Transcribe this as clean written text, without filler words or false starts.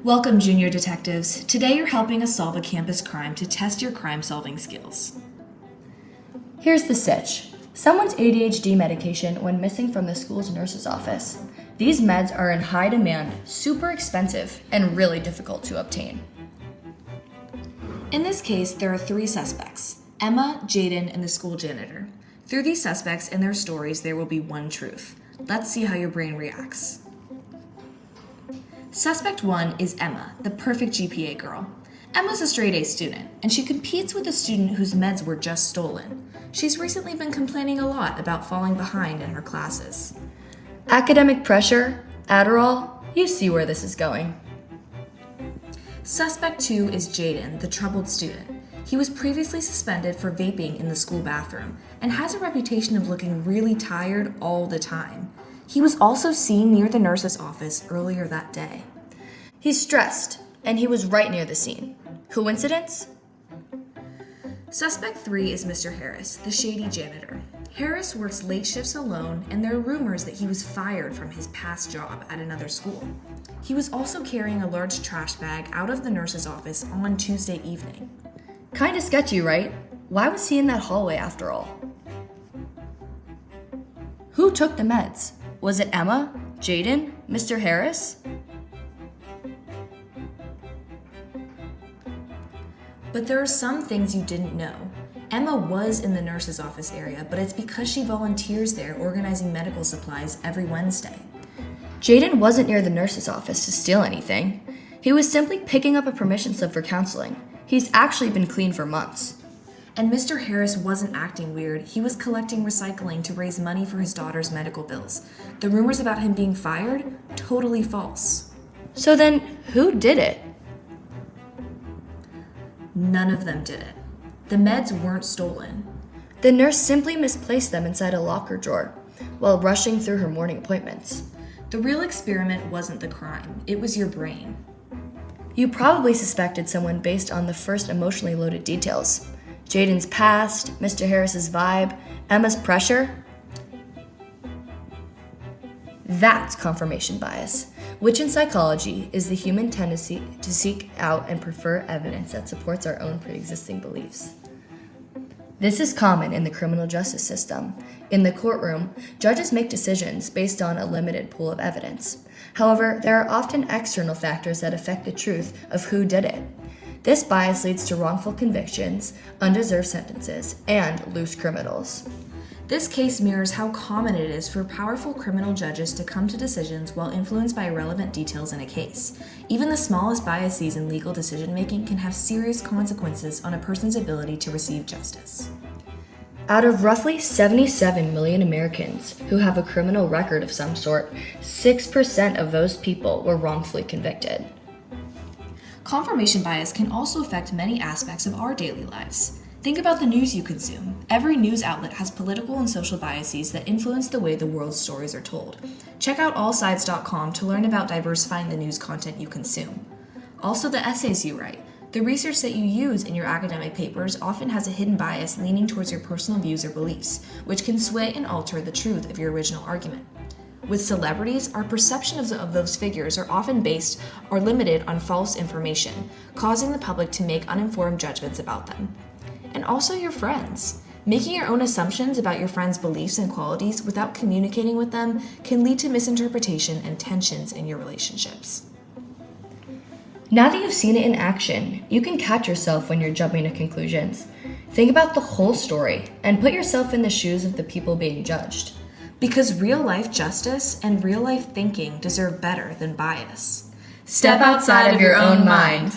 Welcome, junior detectives. Today you're helping us solve a campus crime to test your crime-solving skills. Here's the sitch. Someone's ADHD medication went missing from the school's nurse's office. These meds are in high demand, super expensive, and really difficult to obtain. In this case, there are 3 suspects: Emma, Jaden, and the school janitor. Through these suspects and their stories, there will be one truth. Let's see how your brain reacts. Suspect 1 is Emma, the perfect GPA girl. Emma's a straight-A student, and she competes with a student whose meds were just stolen. She's recently been complaining a lot about falling behind in her classes. Academic pressure, Adderall, you see where this is going. Suspect 2 is Jaden, the troubled student. He was previously suspended for vaping in the school bathroom and has a reputation of looking really tired all the time. He was also seen near the nurse's office earlier that day. He's stressed, and he was right near the scene. Coincidence? Suspect 3 is Mr. Harris, the shady janitor. Harris works late shifts alone, and there are rumors that he was fired from his past job at another school. He was also carrying a large trash bag out of the nurse's office on Tuesday evening. Kinda sketchy, right? Why was he in that hallway after all? Who took the meds? Was it Emma, Jaden, Mr. Harris? But there are some things you didn't know. Emma was in the nurse's office area, but it's because she volunteers there organizing medical supplies every Wednesday. Jaden wasn't near the nurse's office to steal anything. He was simply picking up a permission slip for counseling. He's actually been clean for months. And Mr. Harris wasn't acting weird. He was collecting recycling to raise money for his daughter's medical bills. The rumors about him being fired? Totally false. So then, who did it? None of them did it. The meds weren't stolen. The nurse simply misplaced them inside a locker drawer while rushing through her morning appointments. The real experiment wasn't the crime. It was your brain. You probably suspected someone based on the first emotionally loaded details. Jaden's past, Mr. Harris's vibe, Emma's pressure. That's confirmation bias, which in psychology is the human tendency to seek out and prefer evidence that supports our own pre-existing beliefs. This is common in the criminal justice system. In the courtroom, judges make decisions based on a limited pool of evidence. However, there are often external factors that affect the truth of who did it. This bias leads to wrongful convictions, undeserved sentences, and loose criminals. This case mirrors how common it is for powerful criminal judges to come to decisions while influenced by irrelevant details in a case. Even the smallest biases in legal decision-making can have serious consequences on a person's ability to receive justice. Out of roughly 77 million Americans who have a criminal record of some sort, 6% of those people were wrongfully convicted. Confirmation bias can also affect many aspects of our daily lives. Think about the news you consume. Every news outlet has political and social biases that influence the way the world's stories are told. Check out allsides.com to learn about diversifying the news content you consume. Also, the essays you write. The research that you use in your academic papers often has a hidden bias leaning towards your personal views or beliefs, which can sway and alter the truth of your original argument. With celebrities, our perceptions of those figures are often based or limited on false information, causing the public to make uninformed judgments about them. And also your friends. Making your own assumptions about your friends' beliefs and qualities without communicating with them can lead to misinterpretation and tensions in your relationships. Now that you've seen it in action, you can catch yourself when you're jumping to conclusions. Think about the whole story and put yourself in the shoes of the people being judged. Because real-life justice and real-life thinking deserve better than bias. Step outside of your own mind.